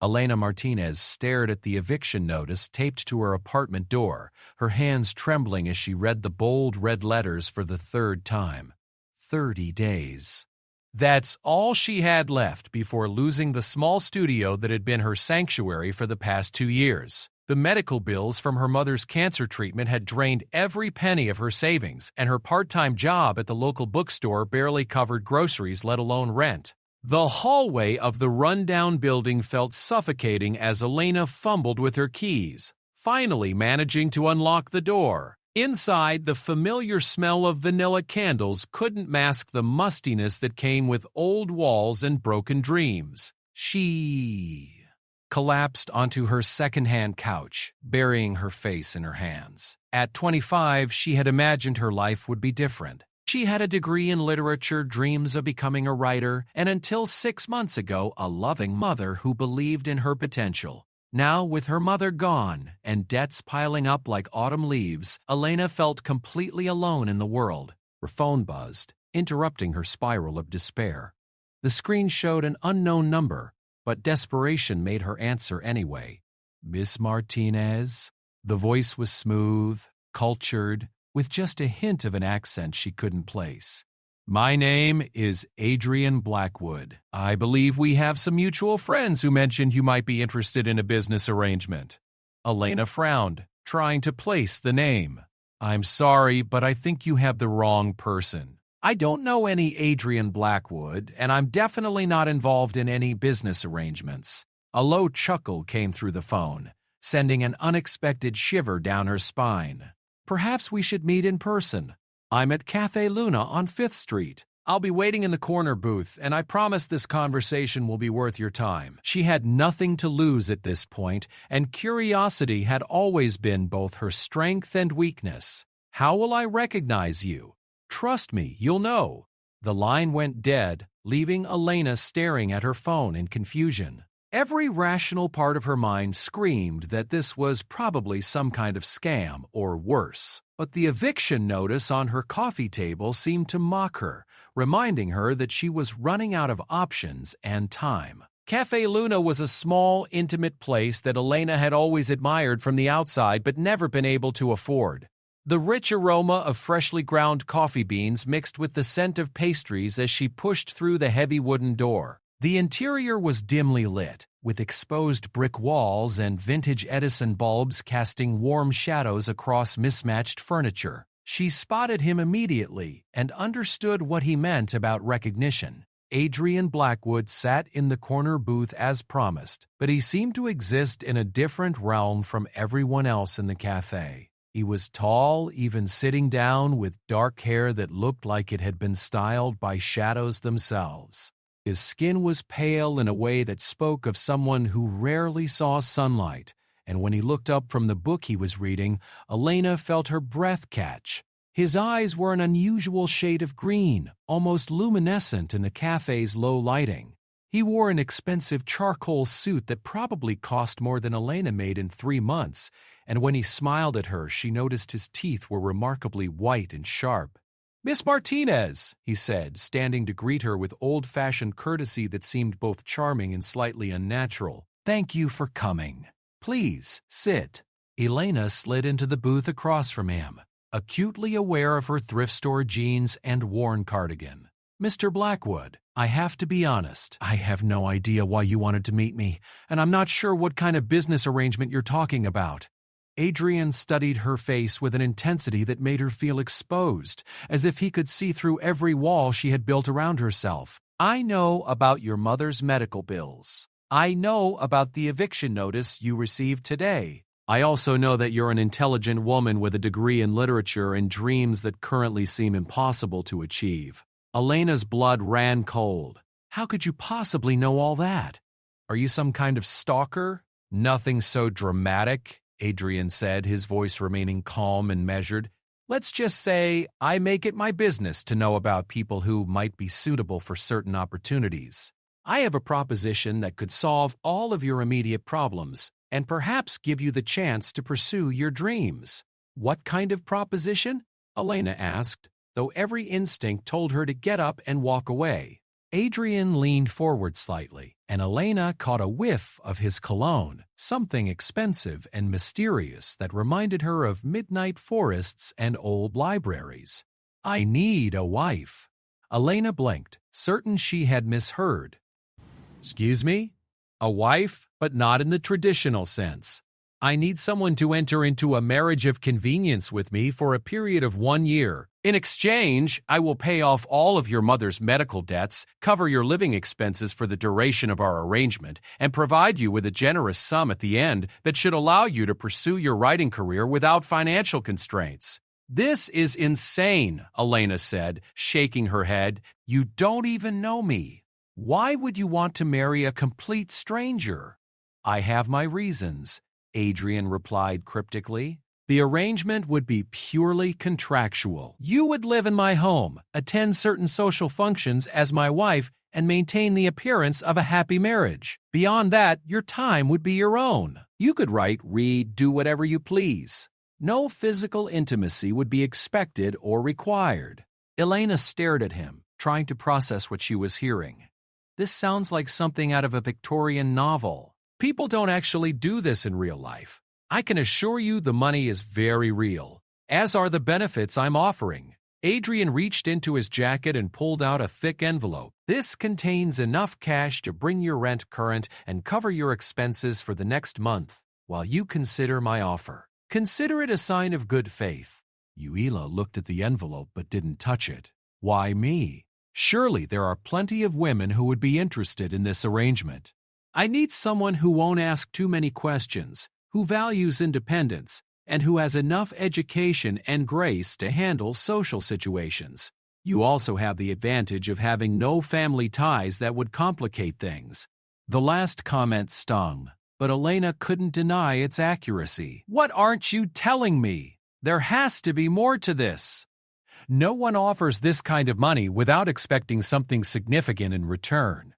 Elena Martinez stared at the eviction notice taped to her apartment door, her hands trembling as she read the bold red letters for the third time. 30 days. That's all she had left before losing the small studio that had been her sanctuary for the past 2 years. The medical bills from her mother's cancer treatment had drained every penny of her savings, and her part-time job at the local bookstore barely covered groceries, let alone rent. The hallway of the rundown building felt suffocating as Elena fumbled with her keys, finally managing to unlock the door. Inside, the familiar smell of vanilla candles couldn't mask the mustiness that came with old walls and broken dreams. She collapsed onto her second-hand couch, burying her face in her hands. At 25, she had imagined her life would be different. She had a degree in literature, dreams of becoming a writer, and until 6 months ago, a loving mother who believed in her potential. Now, with her mother gone and debts piling up like autumn leaves, Elena felt completely alone in the world. Her phone buzzed, interrupting her spiral of despair. The screen showed an unknown number, but desperation made her answer anyway. "Miss Martinez?" The voice was smooth, cultured, with just a hint of an accent she couldn't place. "My name is Adrian Blackwood. I believe we have some mutual friends who mentioned you might be interested in a business arrangement." Elena frowned, trying to place the name. "I'm sorry, but I think you have the wrong person. I don't know any Adrian Blackwood, and I'm definitely not involved in any business arrangements." A low chuckle came through the phone, sending an unexpected shiver down her spine. "Perhaps we should meet in person. I'm at Cafe Luna on 5th Street. I'll be waiting in the corner booth, and I promise this conversation will be worth your time." She had nothing to lose at this point, and curiosity had always been both her strength and weakness. "How will I recognize you?" "Trust me, you'll know." The line went dead, leaving Elena staring at her phone in confusion. Every rational part of her mind screamed that this was probably some kind of scam or worse. But the eviction notice on her coffee table seemed to mock her, reminding her that she was running out of options and time. Cafe Luna was a small, intimate place that Elena had always admired from the outside but never been able to afford. The rich aroma of freshly ground coffee beans mixed with the scent of pastries as she pushed through the heavy wooden door. The interior was dimly lit, with exposed brick walls and vintage Edison bulbs casting warm shadows across mismatched furniture. She spotted him immediately and understood what he meant about recognition. Adrian Blackwood sat in the corner booth as promised, but he seemed to exist in a different realm from everyone else in the cafe. He was tall, even sitting down, with dark hair that looked like it had been styled by shadows themselves. His skin was pale in a way that spoke of someone who rarely saw sunlight, and when he looked up from the book he was reading, Elena felt her breath catch. His eyes were an unusual shade of green, almost luminescent in the cafe's low lighting. He wore an expensive charcoal suit that probably cost more than Elena made in 3 months, and when he smiled at her, she noticed his teeth were remarkably white and sharp. "Miss Martinez," he said, standing to greet her with old-fashioned courtesy that seemed both charming and slightly unnatural. "Thank you for coming. Please, sit." Elena slid into the booth across from him, acutely aware of her thrift store jeans and worn cardigan. "Mr. Blackwood, I have to be honest. I have no idea why you wanted to meet me, and I'm not sure what kind of business arrangement you're talking about." Adrian studied her face with an intensity that made her feel exposed, as if he could see through every wall she had built around herself. "I know about your mother's medical bills. I know about the eviction notice you received today. I also know that you're an intelligent woman with a degree in literature and dreams that currently seem impossible to achieve." Elena's blood ran cold. "How could you possibly know all that? Are you some kind of stalker?" "Nothing so dramatic," Adrian said, his voice remaining calm and measured. "Let's just say I make it my business to know about people who might be suitable for certain opportunities. I have a proposition that could solve all of your immediate problems and perhaps give you the chance to pursue your dreams." "What kind of proposition?" Elena asked, though every instinct told her to get up and walk away. Adrian leaned forward slightly, and Elena caught a whiff of his cologne, something expensive and mysterious that reminded her of midnight forests and old libraries. "I need a wife." Elena blinked, certain she had misheard. "Excuse me? A wife, but not in the traditional sense. I need someone to enter into a marriage of convenience with me for a period of 1 year. In exchange, I will pay off all of your mother's medical debts, cover your living expenses for the duration of our arrangement, and provide you with a generous sum at the end that should allow you to pursue your writing career without financial constraints." "This is insane," Elena said, shaking her head. "You don't even know me. Why would you want to marry a complete stranger?" "I have my reasons," Adrian replied cryptically. "The arrangement would be purely contractual. You would live in my home, attend certain social functions as my wife, and maintain the appearance of a happy marriage. Beyond that, your time would be your own. You could write, read, do whatever you please. No physical intimacy would be expected or required." Elena stared at him, trying to process what she was hearing. This sounds like something out of a Victorian novel. People don't actually do this in real life. I can assure you the money is very real, as are the benefits I'm offering. Adrian reached into his jacket and pulled out a thick envelope. "This contains enough cash to bring your rent current and cover your expenses for the next month, while you consider my offer. Consider it a sign of good faith." Uila looked at the envelope but didn't touch it. "Why me? Surely there are plenty of women who would be interested in this arrangement. I need someone who won't ask too many questions, who values independence, and who has enough education and grace to handle social situations. You also have the advantage of having no family ties that would complicate things." The last comment stung, but Elena couldn't deny its accuracy. "What aren't you telling me? There has to be more to this. No one offers this kind of money without expecting something significant in return."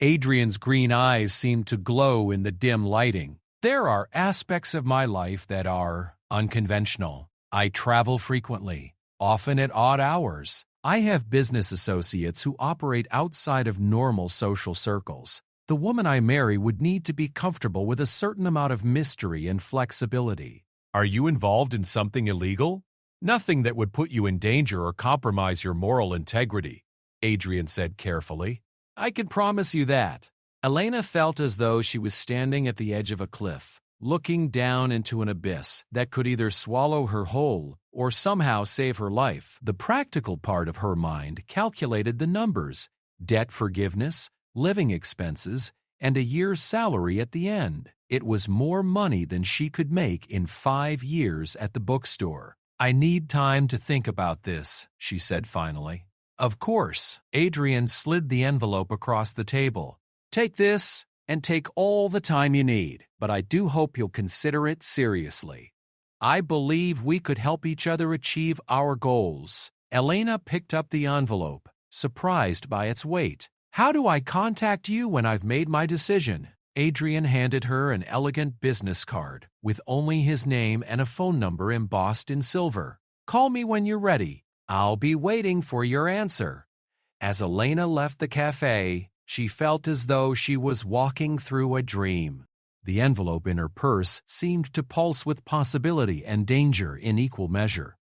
Adrian's green eyes seemed to glow in the dim lighting. "There are aspects of my life that are unconventional. I travel frequently, often at odd hours. I have business associates who operate outside of normal social circles. The woman I marry would need to be comfortable with a certain amount of mystery and flexibility." "Are you involved in something illegal?" "Nothing that would put you in danger or compromise your moral integrity," Adrian said carefully. "I can promise you that." Elena felt as though she was standing at the edge of a cliff, looking down into an abyss that could either swallow her whole or somehow save her life. The practical part of her mind calculated the numbers: debt forgiveness, living expenses, and a year's salary at the end. It was more money than she could make in 5 years at the bookstore. "I need time to think about this," she said finally. "Of course." Adrian slid the envelope across the table. "Take this and take all the time you need, but I do hope you'll consider it seriously. I believe we could help each other achieve our goals." Elena picked up the envelope, surprised by its weight. "How do I contact you when I've made my decision?" Adrian handed her an elegant business card with only his name and a phone number embossed in silver. "Call me when you're ready. I'll be waiting for your answer." As Elena left the cafe, she felt as though she was walking through a dream. The envelope in her purse seemed to pulse with possibility and danger in equal measure.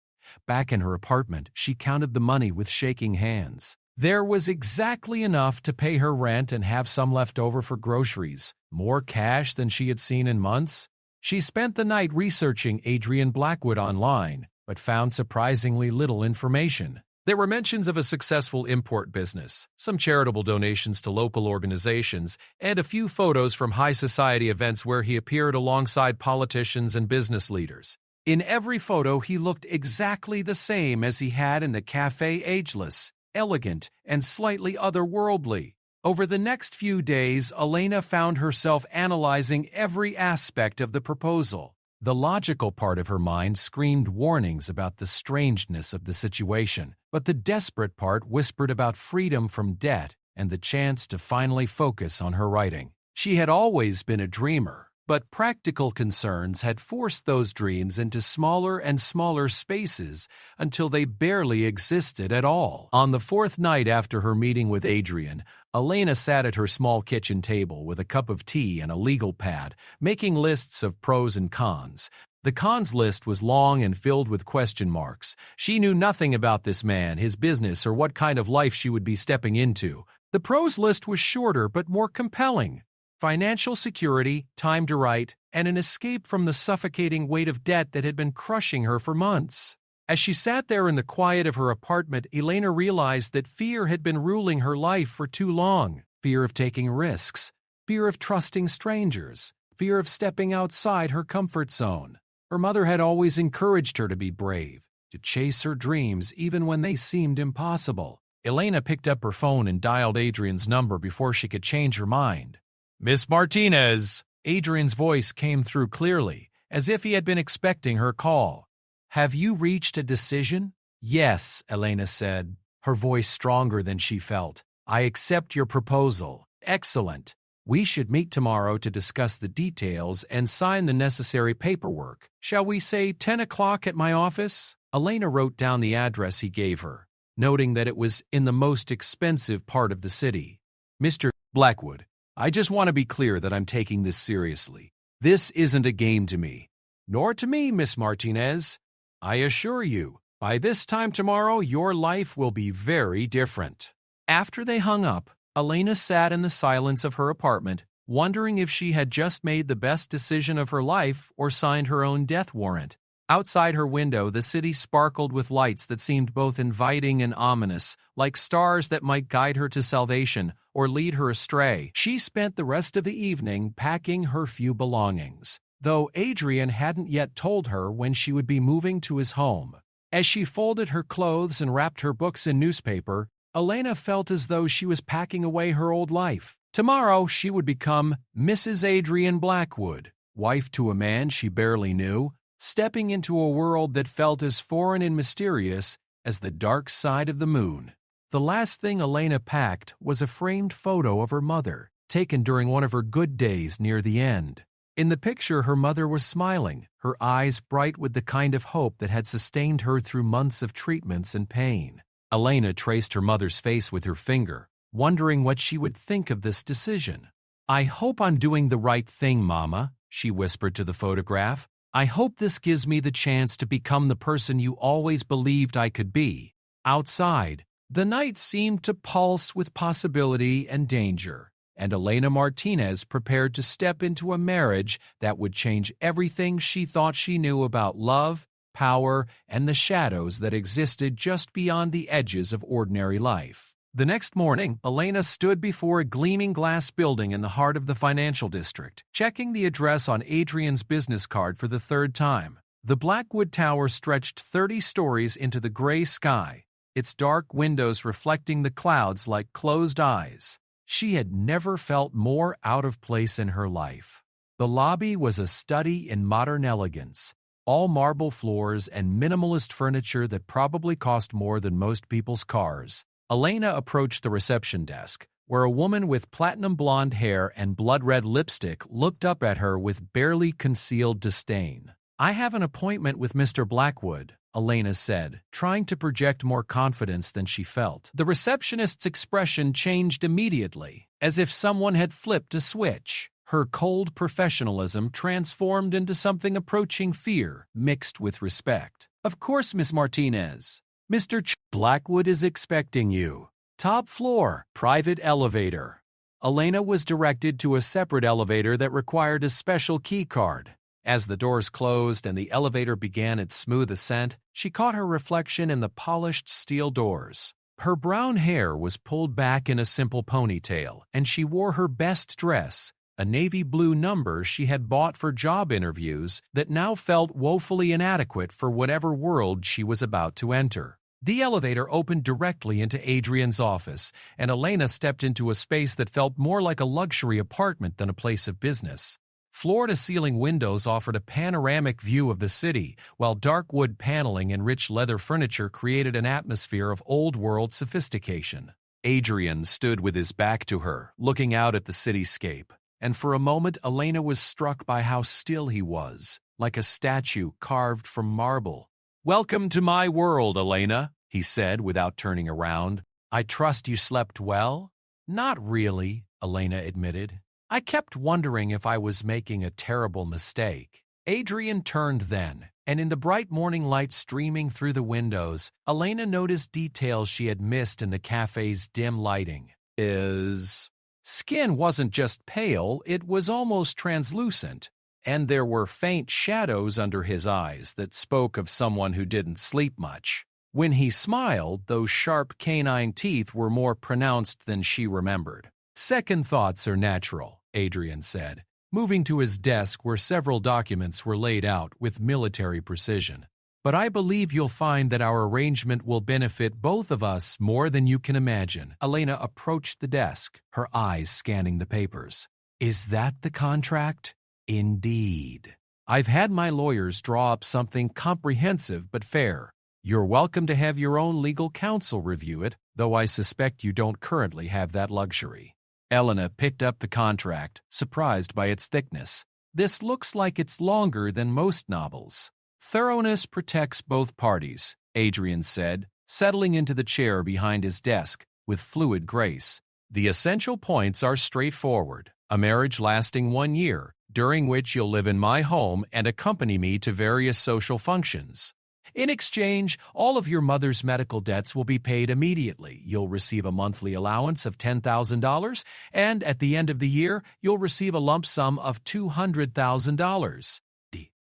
Back in her apartment, she counted the money with shaking hands. There was exactly enough to pay her rent and have some left over for groceries, more cash than she had seen in months. She spent the night researching Adrian Blackwood online, but found surprisingly little information. There were mentions of a successful import business, some charitable donations to local organizations, and a few photos from high society events where he appeared alongside politicians and business leaders. In every photo, he looked exactly the same as he had in the Café Ageless, elegant and slightly otherworldly. Over the next few days, Elena found herself analyzing every aspect of the proposal. The logical part of her mind screamed warnings about the strangeness of the situation, but the desperate part whispered about freedom from debt and the chance to finally focus on her writing. She had always been a dreamer, But practical concerns had forced those dreams into smaller and smaller spaces until they barely existed at all. On the fourth night after her meeting with Adrian, Elena sat at her small kitchen table with a cup of tea and a legal pad, making lists of pros and cons. The cons list was long and filled with question marks. She knew nothing about this man, his business, or what kind of life she would be stepping into. The pros list was shorter but more compelling. Financial security, time to write, and an escape from the suffocating weight of debt that had been crushing her for months. As she sat there in the quiet of her apartment, Elena realized that fear had been ruling her life for too long. Fear of taking risks, fear of trusting strangers, fear of stepping outside her comfort zone. Her mother had always encouraged her to be brave, to chase her dreams even when they seemed impossible. Elena picked up her phone and dialed Adrian's number before she could change her mind. "Miss Martinez!" Adrian's voice came through clearly, as if he had been expecting her call. "Have you reached a decision?" "Yes," Elena said, her voice stronger than she felt. "I accept your proposal. Excellent. We should meet tomorrow to discuss the details and sign the necessary paperwork. Shall we say 10 o'clock at my office?" Elena wrote down the address he gave her, noting that it was in the most expensive part of the city. "Mr. Blackwood, I just want to be clear that I'm taking this seriously. This isn't a game to me. Nor to me, Miss Martinez. I assure you, by this time tomorrow, your life will be very different." After they hung up, Elena sat in the silence of her apartment, wondering if she had just made the best decision of her life or signed her own death warrant. Outside her window, the city sparkled with lights that seemed both inviting and ominous, like stars that might guide her to salvation or lead her astray. She spent the rest of the evening packing her few belongings, though Adrian hadn't yet told her when she would be moving to his home. As she folded her clothes and wrapped her books in newspaper, Elena felt as though she was packing away her old life. Tomorrow she would become Mrs. Adrian Blackwood, wife to a man she barely knew, stepping into a world that felt as foreign and mysterious as the dark side of the moon. The last thing Elena packed was a framed photo of her mother, taken during one of her good days near the end. In the picture, her mother was smiling, her eyes bright with the kind of hope that had sustained her through months of treatments and pain. Elena traced her mother's face with her finger, wondering what she would think of this decision. "I hope I'm doing the right thing, Mama," she whispered to the photograph. "I hope this gives me the chance to become the person you always believed I could be." Outside, the night seemed to pulse with possibility and danger, and Elena Martinez prepared to step into a marriage that would change everything she thought she knew about love, power, and the shadows that existed just beyond the edges of ordinary life. The next morning, Elena stood before a gleaming glass building in the heart of the financial district, checking the address on Adrian's business card for the third time. The Blackwood Tower stretched 30 stories into the gray sky, its dark windows reflecting the clouds like closed eyes. She had never felt more out of place in her life. The lobby was a study in modern elegance, all marble floors and minimalist furniture that probably cost more than most people's cars. Elena approached the reception desk, where a woman with platinum blonde hair and blood-red lipstick looked up at her with barely concealed disdain. "I have an appointment with Mr. Blackwood," Elena said, trying to project more confidence than she felt. The receptionist's expression changed immediately, as if someone had flipped a switch. Her cold professionalism transformed into something approaching fear, mixed with respect. "Of course, Miss Martinez. Mr. Blackwood is expecting you. Top floor, private elevator." Elena was directed to a separate elevator that required a special key card. As the doors closed and the elevator began its smooth ascent, she caught her reflection in the polished steel doors. Her brown hair was pulled back in a simple ponytail, and she wore her best dress, a navy blue number she had bought for job interviews that now felt woefully inadequate for whatever world she was about to enter. The elevator opened directly into Adrian's office, and Elena stepped into a space that felt more like a luxury apartment than a place of business. Floor-to-ceiling windows offered a panoramic view of the city, while dark wood paneling and rich leather furniture created an atmosphere of old-world sophistication. Adrian stood with his back to her, looking out at the cityscape, and for a moment Elena was struck by how still he was, like a statue carved from marble. "Welcome to my world, Elena," he said without turning around. "I trust you slept well?" "Not really," Elena admitted. "I kept wondering if I was making a terrible mistake." Adrian turned then, and in the bright morning light streaming through the windows, Elena noticed details she had missed in the cafe's dim lighting. His skin wasn't just pale, it was almost translucent, and there were faint shadows under his eyes that spoke of someone who didn't sleep much. When he smiled, those sharp canine teeth were more pronounced than she remembered. "Second thoughts are natural," Adrian said, moving to his desk where several documents were laid out with military precision. "But I believe you'll find that our arrangement will benefit both of us more than you can imagine." Elena approached the desk, her eyes scanning the papers. "Is that the contract?" "Indeed. I've had my lawyers draw up something comprehensive but fair. You're welcome to have your own legal counsel review it, though I suspect you don't currently have that luxury." Elena picked up the contract, surprised by its thickness. "This looks like it's longer than most novels." "Thoroughness protects both parties," Adrian said, settling into the chair behind his desk with fluid grace. "The essential points are straightforward. A marriage lasting 1 year, during which you'll live in my home and accompany me to various social functions. In exchange, all of your mother's medical debts will be paid immediately. You'll receive a monthly allowance of $10,000, and at the end of the year, you'll receive a lump sum of $200,000.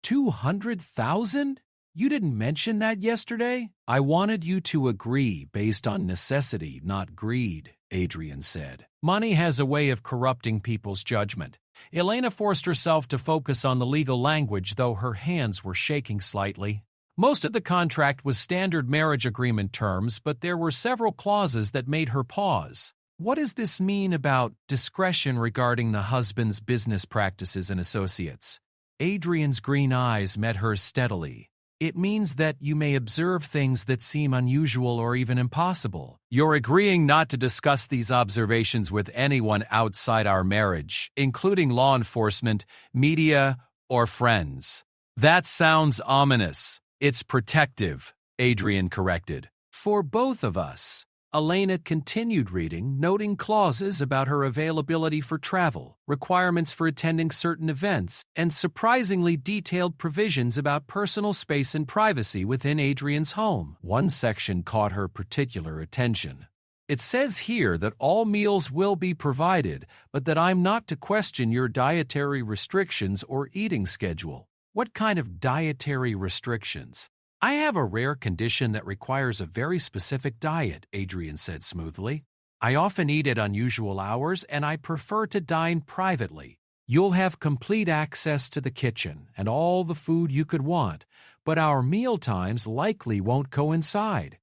$200,000? You didn't mention that yesterday? I wanted you to agree based on necessity, not greed," Adrian said. "Money has a way of corrupting people's judgment." Elena forced herself to focus on the legal language, though her hands were shaking slightly. Most of the contract was standard marriage agreement terms, but there were several clauses that made her pause. "What does this mean about discretion regarding the husband's business practices and associates?" Adrian's green eyes met hers steadily. "It means that you may observe things that seem unusual or even impossible. You're agreeing not to discuss these observations with anyone outside our marriage, including law enforcement, media, or friends." "That sounds ominous." "It's protective," Adrian corrected. "For both of us." Elena continued reading, noting clauses about her availability for travel, requirements for attending certain events, and surprisingly detailed provisions about personal space and privacy within Adrian's home. One section caught her particular attention. "It says here that all meals will be provided, but that I'm not to question your dietary restrictions or eating schedule." "What kind of dietary restrictions?" "I have a rare condition that requires a very specific diet," Adrian said smoothly. "I often eat at unusual hours, and I prefer to dine privately. You'll have complete access to the kitchen and all the food you could want, but our meal times likely won't coincide."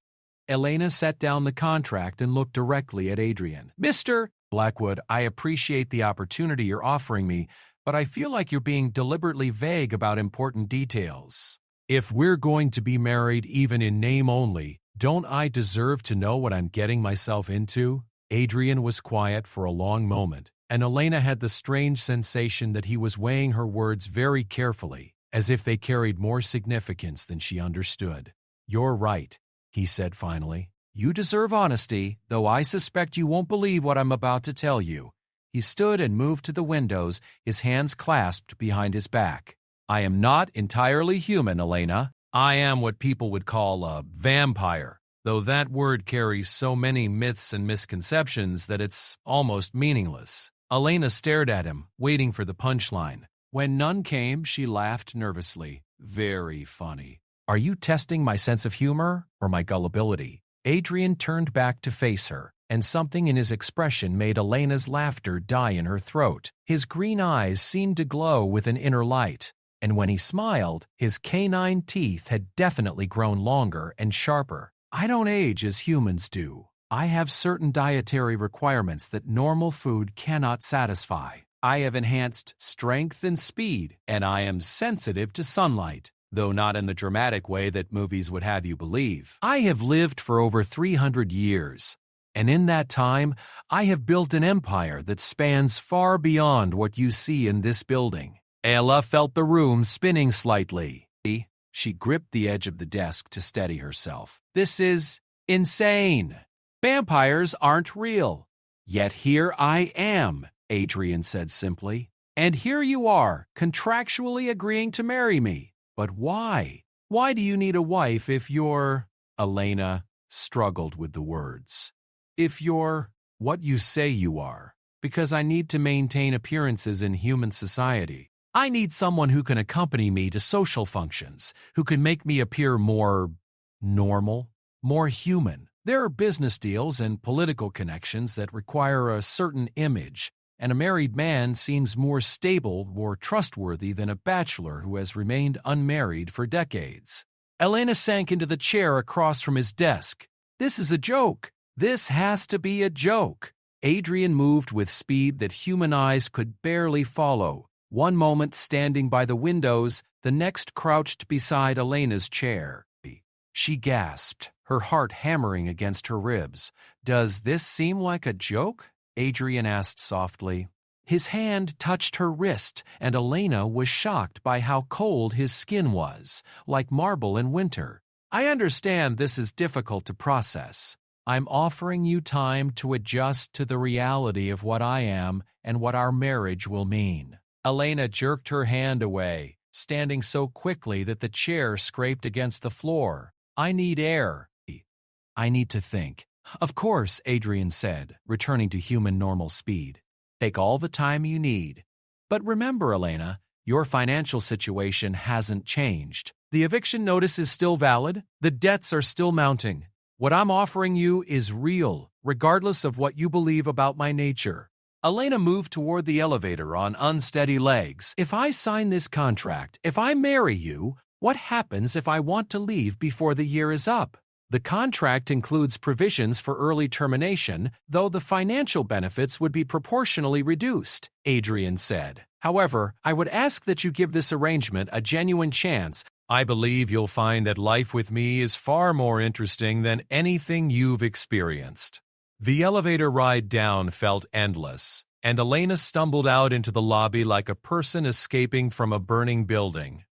Elena set down the contract and looked directly at Adrian. "Mr. Blackwood, I appreciate the opportunity you're offering me, but I feel like you're being deliberately vague about important details. If we're going to be married even in name only, don't I deserve to know what I'm getting myself into?" Adrian was quiet for a long moment, and Elena had the strange sensation that he was weighing her words very carefully, as if they carried more significance than she understood. "You're right," he said finally. "You deserve honesty, though I suspect you won't believe what I'm about to tell you." He stood and moved to the windows, his hands clasped behind his back. "I am not entirely human, Elena. I am what people would call a vampire, though that word carries so many myths and misconceptions that it's almost meaningless." Elena stared at him, waiting for the punchline. When none came, she laughed nervously. "Very funny. Are you testing my sense of humor or my gullibility?" Adrian turned back to face her, and something in his expression made Elena's laughter die in her throat. His green eyes seemed to glow with an inner light, and when he smiled, his canine teeth had definitely grown longer and sharper. "I don't age as humans do. I have certain dietary requirements that normal food cannot satisfy. I have enhanced strength and speed, and I am sensitive to sunlight, though not in the dramatic way that movies would have you believe. I have lived for over 300 years. And in that time, I have built an empire that spans far beyond what you see in this building. Ella felt the room spinning slightly. She gripped the edge of the desk to steady herself. This is insane. Vampires aren't real. Yet here I am, Adrian said simply. And here you are, contractually agreeing to marry me. But why? Why do you need a wife if you're... Elena struggled with the words. If you're what you say you are. Because I need to maintain appearances in human society. I need someone who can accompany me to social functions, who can make me appear more normal, more human. There are business deals and political connections that require a certain image, and a married man seems more stable, more trustworthy than a bachelor who has remained unmarried for decades. Elena sank into the chair across from his desk. This is a joke. This has to be a joke. Adrian moved with speed that human eyes could barely follow. One moment standing by the windows, the next crouched beside Elena's chair. She gasped, her heart hammering against her ribs. Does this seem like a joke? Adrian asked softly. His hand touched her wrist, and Elena was shocked by how cold his skin was, like marble in winter. I understand this is difficult to process. I'm offering you time to adjust to the reality of what I am and what our marriage will mean. Elena jerked her hand away, standing so quickly that the chair scraped against the floor. I need air. I need to think. Of course, Adrian said, returning to human normal speed. Take all the time you need. But remember, Elena, your financial situation hasn't changed. The eviction notice is still valid. The debts are still mounting. What I'm offering you is real, regardless of what you believe about my nature. Elena moved toward the elevator on unsteady legs. If I sign this contract, if I marry you, what happens if I want to leave before the year is up? The contract includes provisions for early termination, though the financial benefits would be proportionally reduced, Adrian said. However, I would ask that you give this arrangement a genuine chance. I believe you'll find that life with me is far more interesting than anything you've experienced. The elevator ride down felt endless, and Elena stumbled out into the lobby like a person escaping from a burning building.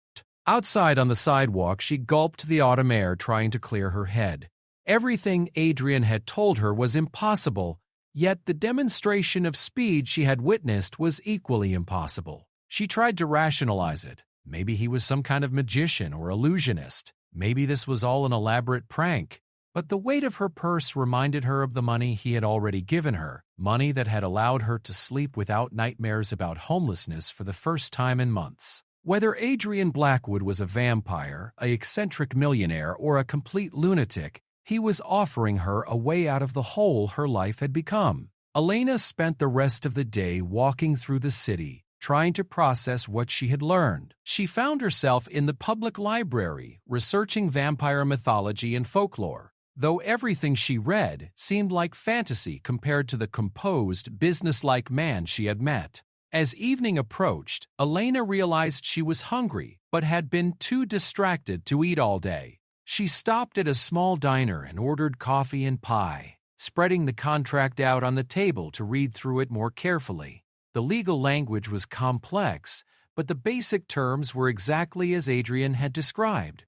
Outside on the sidewalk, she gulped the autumn air, trying to clear her head. Everything Adrian had told her was impossible, yet the demonstration of speed she had witnessed was equally impossible. She tried to rationalize it. Maybe he was some kind of magician or illusionist. Maybe this was all an elaborate prank. But the weight of her purse reminded her of the money he had already given her, money that had allowed her to sleep without nightmares about homelessness for the first time in months. Whether Adrian Blackwood was a vampire, an eccentric millionaire, or a complete lunatic, he was offering her a way out of the hole her life had become. Elena spent the rest of the day walking through the city, trying to process what she had learned. She found herself in the public library, researching vampire mythology and folklore, though everything she read seemed like fantasy compared to the composed, businesslike man she had met. As evening approached, Elena realized she was hungry, but had been too distracted to eat all day. She stopped at a small diner and ordered coffee and pie, spreading the contract out on the table to read through it more carefully. The legal language was complex, but the basic terms were exactly as Adrian had described.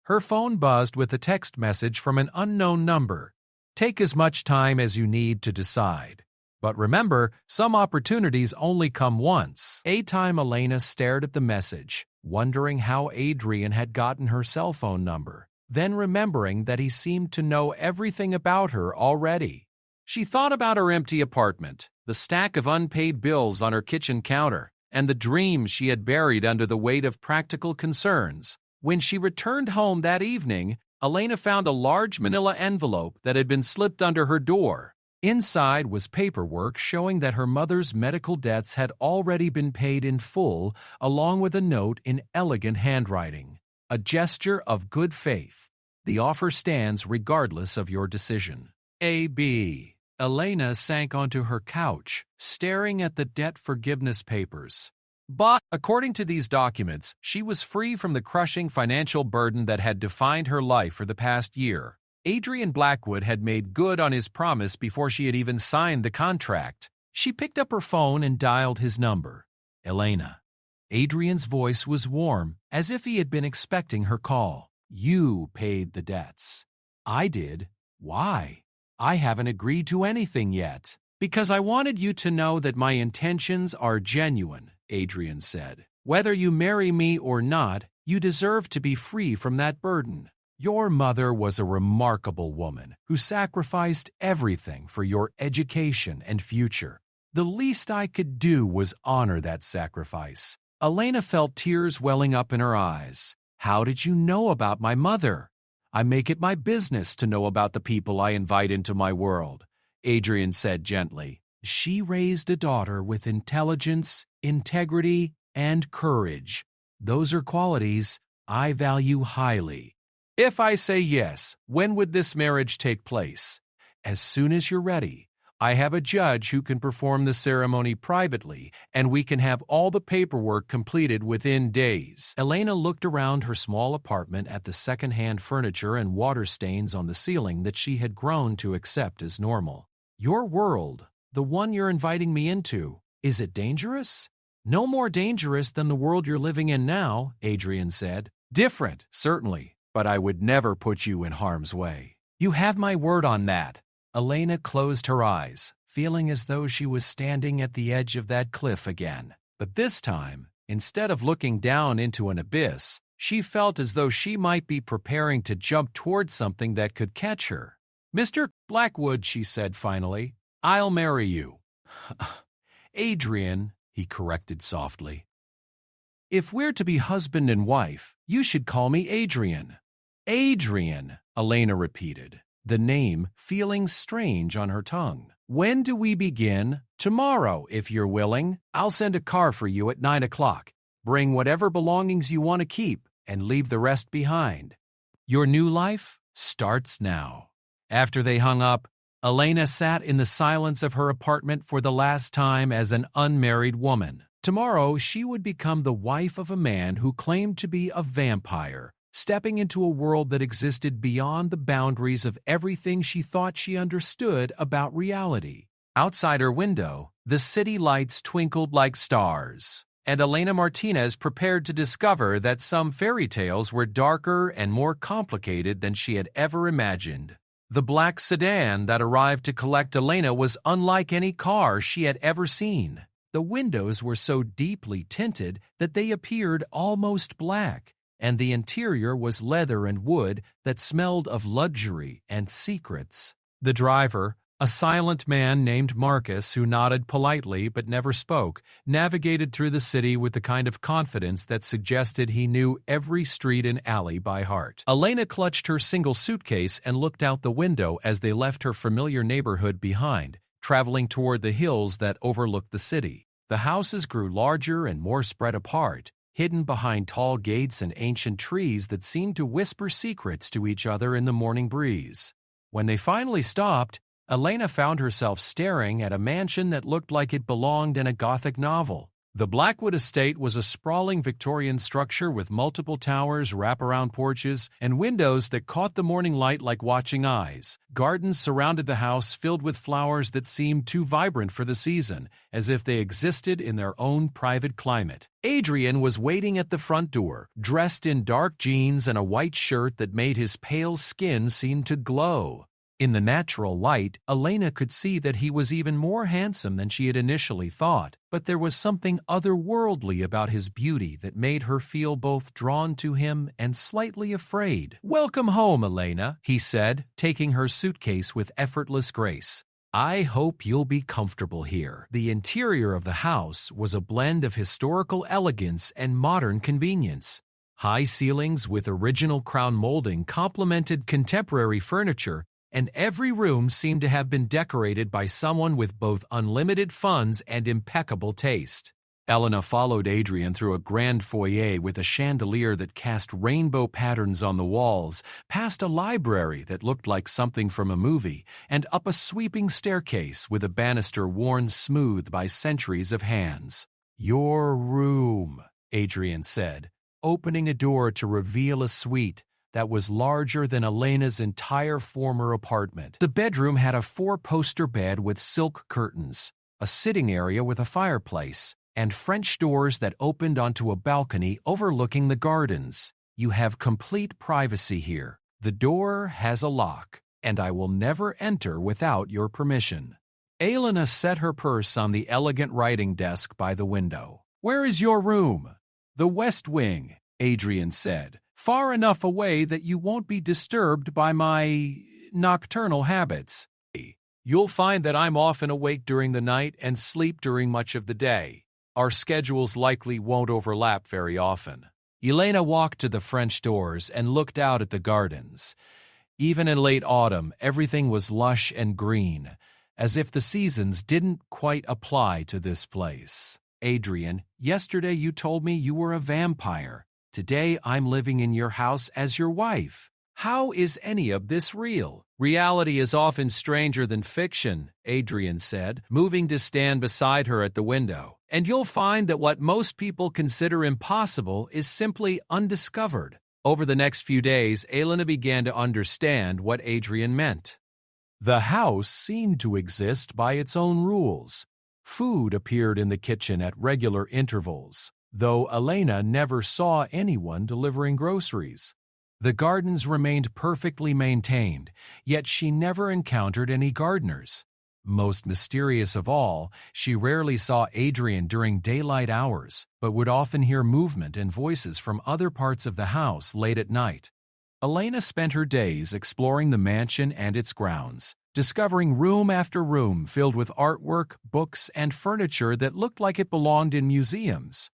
Her phone buzzed with a text message from an unknown number. Take as much time as you need to decide. But remember, some opportunities only come once. Elena stared at the message, wondering how Adrian had gotten her cell phone number, then remembering that he seemed to know everything about her already. She thought about her empty apartment, the stack of unpaid bills on her kitchen counter, and the dreams she had buried under the weight of practical concerns. When she returned home that evening, Elena found a large manila envelope that had been slipped under her door. Inside was paperwork showing that her mother's medical debts had already been paid in full, along with a note in elegant handwriting. A gesture of good faith. The offer stands regardless of your decision. A.B. Elena sank onto her couch, staring at the debt forgiveness papers. But, according to these documents, she was free from the crushing financial burden that had defined her life for the past year. Adrian Blackwood had made good on his promise before she had even signed the contract. She picked up her phone and dialed his number. Elena. Adrian's voice was warm, as if he had been expecting her call. You paid the debts. I did. Why? I haven't agreed to anything yet. Because I wanted you to know that my intentions are genuine, Adrian said. Whether you marry me or not, you deserve to be free from that burden. Your mother was a remarkable woman who sacrificed everything for your education and future. The least I could do was honor that sacrifice. Elena felt tears welling up in her eyes. How did you know about my mother? I make it my business to know about the people I invite into my world, Adrian said gently. She raised a daughter with intelligence, integrity, and courage. Those are qualities I value highly. If I say yes, when would this marriage take place? As soon as you're ready. I have a judge who can perform the ceremony privately, and we can have all the paperwork completed within days. Elena looked around her small apartment at the second-hand furniture and water stains on the ceiling that she had grown to accept as normal. Your world, the one you're inviting me into, is it dangerous? No more dangerous than the world you're living in now, Adrian said. Different, certainly, but I would never put you in harm's way. You have my word on that. Elena closed her eyes, feeling as though she was standing at the edge of that cliff again. But this time, instead of looking down into an abyss, she felt as though she might be preparing to jump towards something that could catch her. Mr. Blackwood, she said finally, I'll marry you. Adrian, he corrected softly. If we're to be husband and wife, you should call me Adrian. Adrian, Elena repeated, the name feeling strange on her tongue. When do we begin? Tomorrow, if you're willing. I'll send a car for you at 9 o'clock. Bring whatever belongings you want to keep and leave the rest behind. Your new life starts now. After they hung up, Elena sat in the silence of her apartment for the last time as an unmarried woman. Tomorrow, she would become the wife of a man who claimed to be a vampire, stepping into a world that existed beyond the boundaries of everything she thought she understood about reality. Outside her window, the city lights twinkled like stars, and Elena Martinez prepared to discover that some fairy tales were darker and more complicated than she had ever imagined. The black sedan that arrived to collect Elena was unlike any car she had ever seen. The windows were so deeply tinted that they appeared almost black, and the interior was leather and wood that smelled of luxury and secrets. The driver, a silent man named Marcus who nodded politely but never spoke, navigated through the city with the kind of confidence that suggested he knew every street and alley by heart. Elena clutched her single suitcase and looked out the window as they left her familiar neighborhood behind, traveling toward the hills that overlooked the city. The houses grew larger and more spread apart, hidden behind tall gates and ancient trees that seemed to whisper secrets to each other in the morning breeze. When they finally stopped, Elena found herself staring at a mansion that looked like it belonged in a Gothic novel. The Blackwood estate was a sprawling Victorian structure with multiple towers, wraparound porches, and windows that caught the morning light like watching eyes. Gardens surrounded the house filled with flowers that seemed too vibrant for the season, as if they existed in their own private climate. Adrian was waiting at the front door, dressed in dark jeans and a white shirt that made his pale skin seem to glow. In the natural light, Elena could see that he was even more handsome than she had initially thought, but there was something otherworldly about his beauty that made her feel both drawn to him and slightly afraid. "Welcome home, Elena," he said, taking her suitcase with effortless grace. "I hope you'll be comfortable here." The interior of the house was a blend of historical elegance and modern convenience. High ceilings with original crown molding complemented contemporary furniture, and every room seemed to have been decorated by someone with both unlimited funds and impeccable taste. Elena followed Adrian through a grand foyer with a chandelier that cast rainbow patterns on the walls, past a library that looked like something from a movie, and up a sweeping staircase with a banister worn smooth by centuries of hands. "Your room," Adrian said, opening a door to reveal a suite, that was larger than Elena's entire former apartment. The bedroom had a 4-poster bed with silk curtains, a sitting area with a fireplace, and French doors that opened onto a balcony overlooking the gardens. You have complete privacy here. The door has a lock, and I will never enter without your permission. Elena set her purse on the elegant writing desk by the window. Where is your room? The West Wing, Adrian said, far enough away that you won't be disturbed by my nocturnal habits. You'll find that I'm often awake during the night and sleep during much of the day. Our schedules likely won't overlap very often. Elena walked to the French doors and looked out at the gardens. Even in late autumn, everything was lush and green, as if the seasons didn't quite apply to this place. Adrian, yesterday you told me you were a vampire. Today I'm living in your house as your wife. How is any of this real? Reality is often stranger than fiction, Adrian said, moving to stand beside her at the window. And you'll find that what most people consider impossible is simply undiscovered. Over the next few days, Elena began to understand what Adrian meant. The house seemed to exist by its own rules. Food appeared in the kitchen at regular intervals, though Elena never saw anyone delivering groceries. The gardens remained perfectly maintained, yet she never encountered any gardeners. Most mysterious of all, she rarely saw Adrian during daylight hours, but would often hear movement and voices from other parts of the house late at night. Elena spent her days exploring the mansion and its grounds, discovering room after room filled with artwork, books, and furniture that looked like it belonged in museums.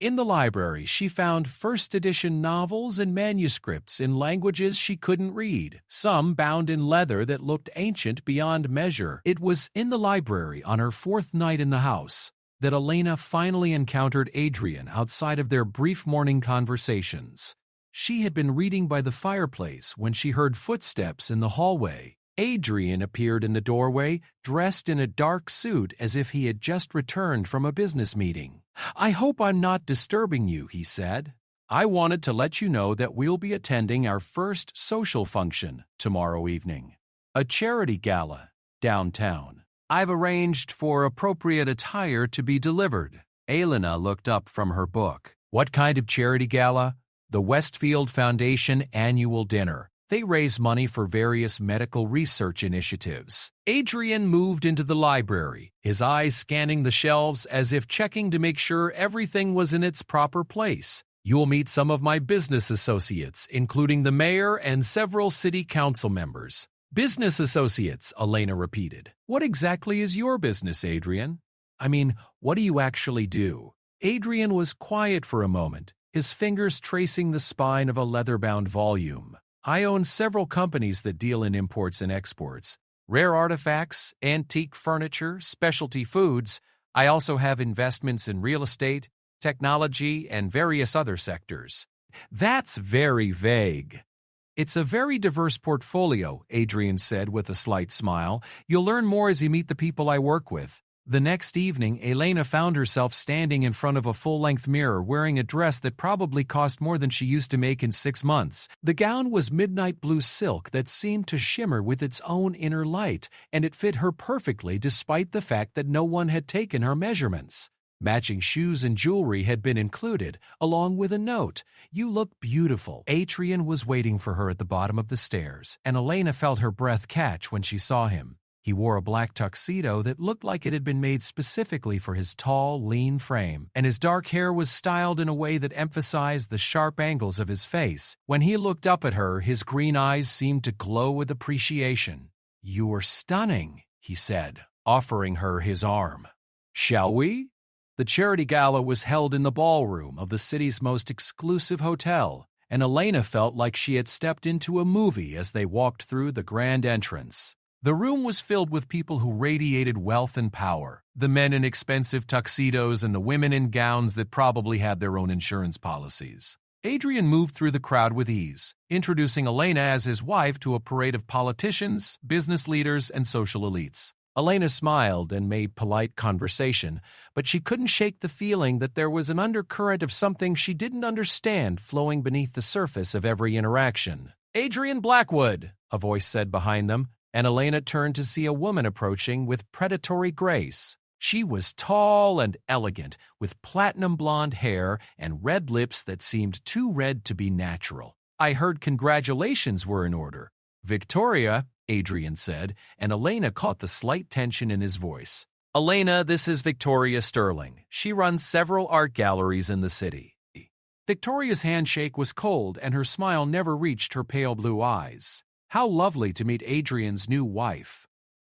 In the library, she found first-edition novels and manuscripts in languages she couldn't read, some bound in leather that looked ancient beyond measure. It was in the library on her 4th night in the house that Elena finally encountered Adrian outside of their brief morning conversations. She had been reading by the fireplace when she heard footsteps in the hallway. Adrian appeared in the doorway, dressed in a dark suit as if he had just returned from a business meeting. "I hope I'm not disturbing you," he said. "I wanted to let you know that we'll be attending our first social function tomorrow evening. A charity gala downtown. I've arranged for appropriate attire to be delivered." Elena looked up from her book. "What kind of charity gala?" "The Westfield Foundation Annual Dinner. They raise money for various medical research initiatives." Adrian moved into the library, his eyes scanning the shelves as if checking to make sure everything was in its proper place. "You'll meet some of my business associates, including the mayor and several city council members." "Business associates," Elena repeated. "What exactly is your business, Adrian? I mean, what do you actually do?" Adrian was quiet for a moment, his fingers tracing the spine of a leather-bound volume. "I own several companies that deal in imports and exports. Rare artifacts, antique furniture, specialty foods. I also have investments in real estate, technology, and various other sectors." "That's very vague." "It's a very diverse portfolio," Adrian said with a slight smile. "You'll learn more as you meet the people I work with." The next evening, Elena found herself standing in front of a full-length mirror wearing a dress that probably cost more than she used to make in 6 months. The gown was midnight blue silk that seemed to shimmer with its own inner light, and it fit her perfectly despite the fact that no one had taken her measurements. Matching shoes and jewelry had been included, along with a note. "You look beautiful." Adrian was waiting for her at the bottom of the stairs, and Elena felt her breath catch when she saw him. He wore a black tuxedo that looked like it had been made specifically for his tall, lean frame, and his dark hair was styled in a way that emphasized the sharp angles of his face. When he looked up at her, his green eyes seemed to glow with appreciation. "You're stunning," he said, offering her his arm. "Shall we?" The charity gala was held in the ballroom of the city's most exclusive hotel, and Elena felt like she had stepped into a movie as they walked through the grand entrance. The room was filled with people who radiated wealth and power, the men in expensive tuxedos and the women in gowns that probably had their own insurance policies. Adrian moved through the crowd with ease, introducing Elena as his wife to a parade of politicians, business leaders, and social elites. Elena smiled and made polite conversation, but she couldn't shake the feeling that there was an undercurrent of something she didn't understand flowing beneath the surface of every interaction. "Adrian Blackwood," a voice said behind them, and Elena turned to see a woman approaching with predatory grace. She was tall and elegant, with platinum blonde hair and red lips that seemed too red to be natural. "I heard congratulations were in order." "Victoria," Adrian said, and Elena caught the slight tension in his voice. "Elena, this is Victoria Sterling. She runs several art galleries in the city." Victoria's handshake was cold, and her smile never reached her pale blue eyes. "How lovely to meet Adrian's new wife.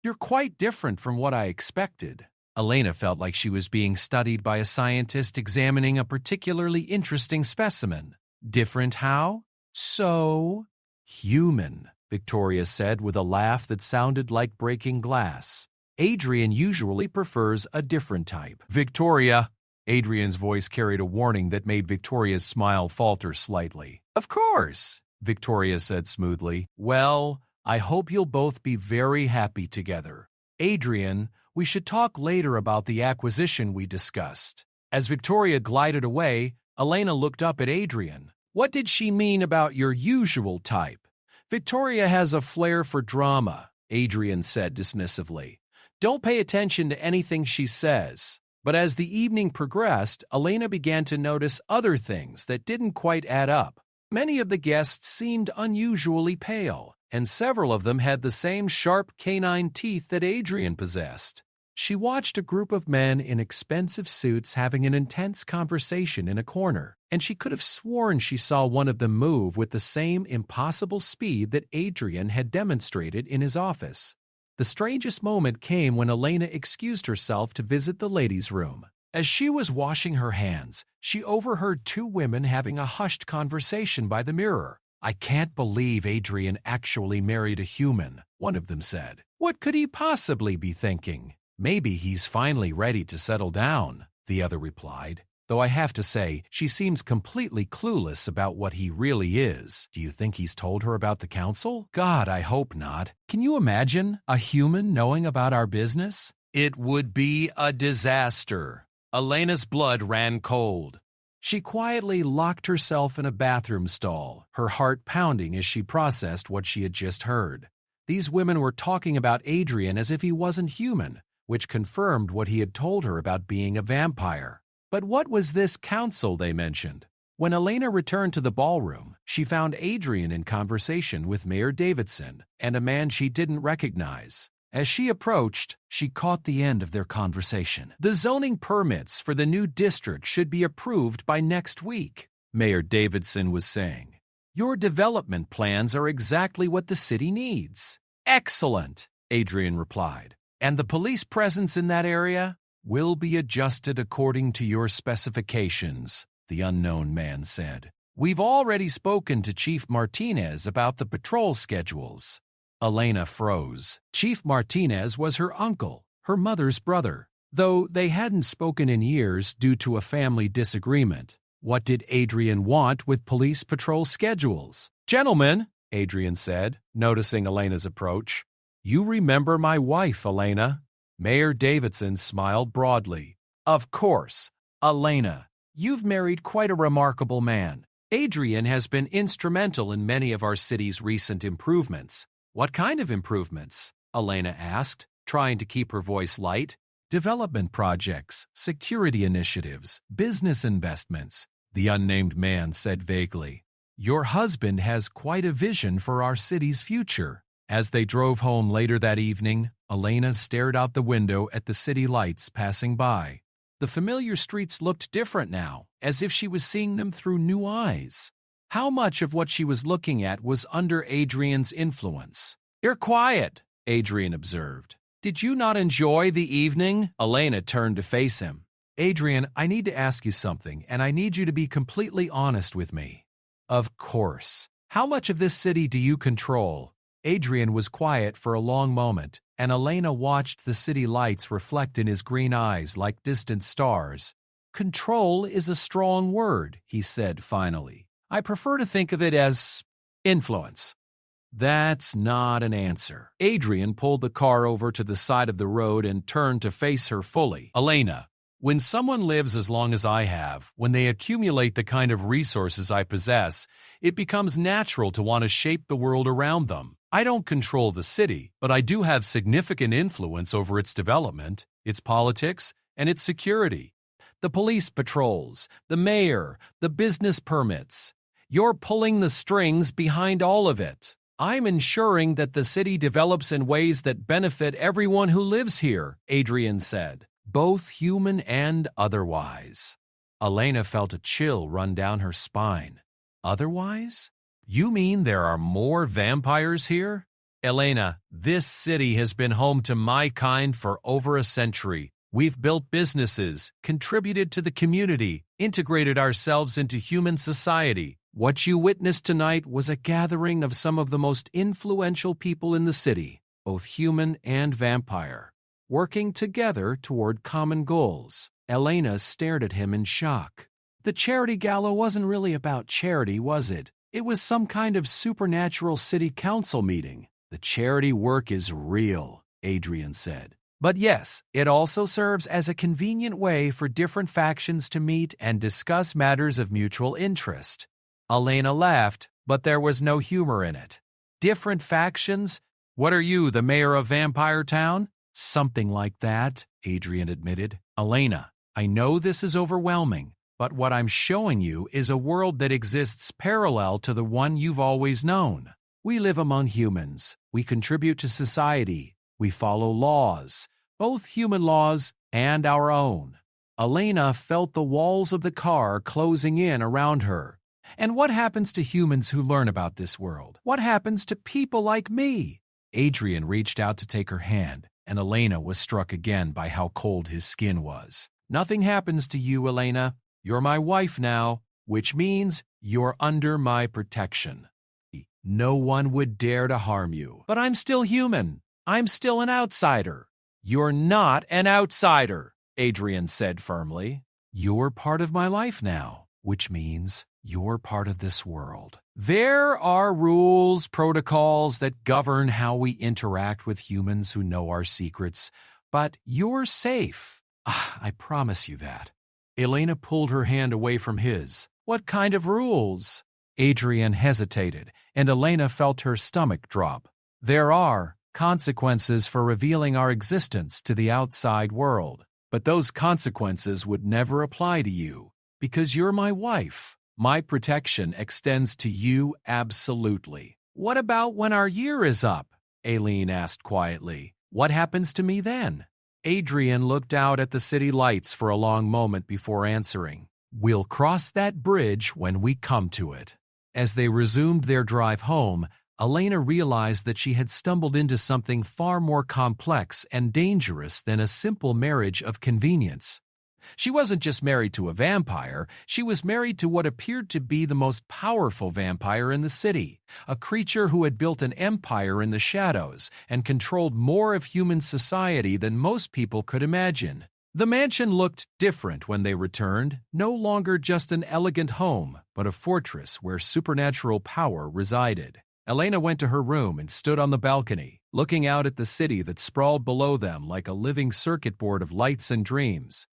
You're quite different from what I expected." Elena felt like she was being studied by a scientist examining a particularly interesting specimen. "Different how?" "So human," Victoria said with a laugh that sounded like breaking glass. "Adrian usually prefers a different type." "Victoria," Adrian's voice carried a warning that made Victoria's smile falter slightly. "Of course," Victoria said smoothly. "Well, I hope you'll both be very happy together. Adrian, we should talk later about the acquisition we discussed." As Victoria glided away, Elena looked up at Adrian. "What did she mean about your usual type?" "Victoria has a flair for drama," Adrian said dismissively. "Don't pay attention to anything she says." But as the evening progressed, Elena began to notice other things that didn't quite add up. Many of the guests seemed unusually pale, and several of them had the same sharp canine teeth that Adrian possessed. She watched a group of men in expensive suits having an intense conversation in a corner, and she could have sworn she saw one of them move with the same impossible speed that Adrian had demonstrated in his office. The strangest moment came when Elena excused herself to visit the ladies' room. As she was washing her hands, she overheard two women having a hushed conversation by the mirror. "I can't believe Adrian actually married a human," one of them said. "What could he possibly be thinking?" "Maybe he's finally ready to settle down," the other replied. "Though I have to say, she seems completely clueless about what he really is." "Do you think he's told her about the council?" "God, I hope not. Can you imagine a human knowing about our business? It would be a disaster." Elena's blood ran cold. She quietly locked herself in a bathroom stall, her heart pounding as she processed what she had just heard. These women were talking about Adrian as if he wasn't human, which confirmed what he had told her about being a vampire. But what was this council they mentioned? When Elena returned to the ballroom, she found Adrian in conversation with Mayor Davidson and a man she didn't recognize. As she approached, she caught the end of their conversation. "The zoning permits for the new district should be approved by next week," Mayor Davidson was saying. "Your development plans are exactly what the city needs." "Excellent," Adrian replied. "And the police presence in that area will be adjusted according to your specifications," the unknown man said. "We've already spoken to Chief Martinez about the patrol schedules." Elena froze. Chief Martinez was her uncle, her mother's brother, though they hadn't spoken in years due to a family disagreement. What did Adrian want with police patrol schedules? "Gentlemen," Adrian said, noticing Elena's approach. "You remember my wife, Elena." Mayor Davidson smiled broadly. "Of course. Elena, you've married quite a remarkable man. Adrian has been instrumental in many of our city's recent improvements." "What kind of improvements?" Elena asked, trying to keep her voice light. "Development projects, security initiatives, business investments," the unnamed man said vaguely. "Your husband has quite a vision for our city's future." As they drove home later that evening, Elena stared out the window at the city lights passing by. The familiar streets looked different now, as if she was seeing them through new eyes. How much of what she was looking at was under Adrian's influence? "You're quiet," Adrian observed. "Did you not enjoy the evening?" Elena turned to face him. "Adrian, I need to ask you something, and I need you to be completely honest with me." "Of course. How much of this city do you control?" Adrian was quiet for a long moment, and Elena watched the city lights reflect in his green eyes like distant stars. "Control is a strong word," he said finally. "I prefer to think of it as influence." That's not an answer. Adrian pulled the car over to the side of the road and turned to face her fully. Elena, when someone lives as long as I have, when they accumulate the kind of resources I possess, it becomes natural to want to shape the world around them. I don't control the city, but I do have significant influence over its development, its politics, and its security. The police patrols, the mayor, the business permits. You're pulling the strings behind all of it. I'm ensuring that the city develops in ways that benefit everyone who lives here, Adrian said, both human and otherwise. Elena felt a chill run down her spine. Otherwise? You mean there are more vampires here? Elena, this city has been home to my kind for over a century. We've built businesses, contributed to the community, integrated ourselves into human society. What you witnessed tonight was a gathering of some of the most influential people in the city, both human and vampire, working together toward common goals. Elena stared at him in shock. The charity gala wasn't really about charity, was it? It was some kind of supernatural city council meeting. The charity work is real, Adrian said. But yes, it also serves as a convenient way for different factions to meet and discuss matters of mutual interest. Elena laughed, but there was no humor in it. Different factions? What are you, the mayor of Vampire Town? Something like that, Adrian admitted. Elena, I know this is overwhelming, but what I'm showing you is a world that exists parallel to the one you've always known. We live among humans. We contribute to society. We follow laws, both human laws and our own. Elena felt the walls of the car closing in around her. And what happens to humans who learn about this world? What happens to people like me? Adrian reached out to take her hand, and Elena was struck again by how cold his skin was. Nothing happens to you, Elena. You're my wife now, which means you're under my protection. No one would dare to harm you. But I'm still human. I'm still an outsider. You're not an outsider, Adrian said firmly. You're part of my life now, which means you're part of this world. There are rules, protocols that govern how we interact with humans who know our secrets, but you're safe. I promise you that. Elena pulled her hand away from his. What kind of rules? Adrian hesitated, and Elena felt her stomach drop. There are consequences for revealing our existence to the outside world, but those consequences would never apply to you, because you're my wife. My protection extends to you absolutely. What about when our year is up? Aileen asked quietly. What happens to me then? Adrian looked out at the city lights for a long moment before answering. We'll cross that bridge when we come to it. As they resumed their drive home, Elena realized that she had stumbled into something far more complex and dangerous than a simple marriage of convenience. She wasn't just married to a vampire, she was married to what appeared to be the most powerful vampire in the city, a creature who had built an empire in the shadows and controlled more of human society than most people could imagine. The mansion looked different when they returned, no longer just an elegant home, but a fortress where supernatural power resided. Elena went to her room and stood on the balcony, looking out at the city that sprawled below them like a living circuit board of lights and dreams.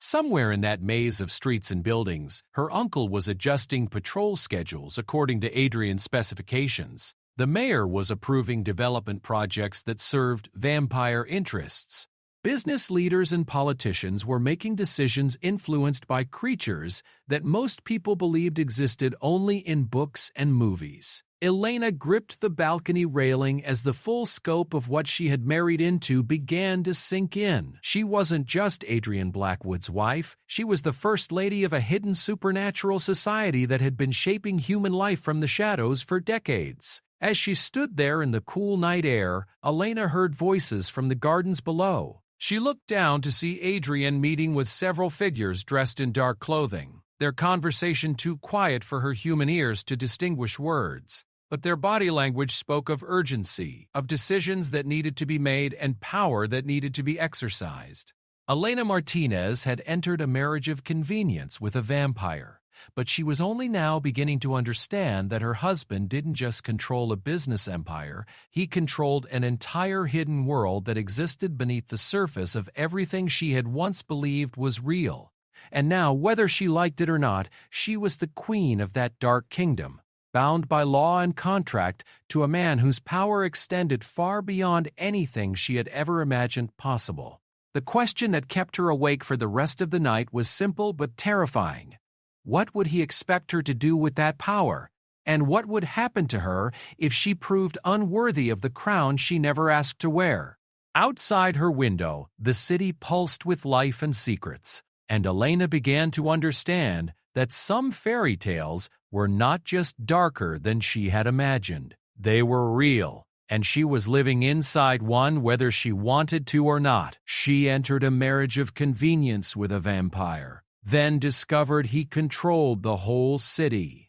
Somewhere in that maze of streets and buildings, her uncle was adjusting patrol schedules according to Adrian's specifications. The mayor was approving development projects that served vampire interests. Business leaders and politicians were making decisions influenced by creatures that most people believed existed only in books and movies. Elena gripped the balcony railing as the full scope of what she had married into began to sink in. She wasn't just Adrian Blackwood's wife, she was the first lady of a hidden supernatural society that had been shaping human life from the shadows for decades. As she stood there in the cool night air, Elena heard voices from the gardens below. She looked down to see Adrian meeting with several figures dressed in dark clothing, their conversation too quiet for her human ears to distinguish words. But their body language spoke of urgency, of decisions that needed to be made and power that needed to be exercised. Elena Martinez had entered a marriage of convenience with a vampire. But she was only now beginning to understand that her husband didn't just control a business empire, he controlled an entire hidden world that existed beneath the surface of everything she had once believed was real. And now, whether she liked it or not, she was the queen of that dark kingdom, bound by law and contract to a man whose power extended far beyond anything she had ever imagined possible. The question that kept her awake for the rest of the night was simple but terrifying. What would he expect her to do with that power? And what would happen to her if she proved unworthy of the crown she never asked to wear? Outside her window, the city pulsed with life and secrets, and Elena began to understand that some fairy tales were not just darker than she had imagined. They were real, and she was living inside one whether she wanted to or not. She entered a marriage of convenience with a vampire, then discovered he controlled the whole city.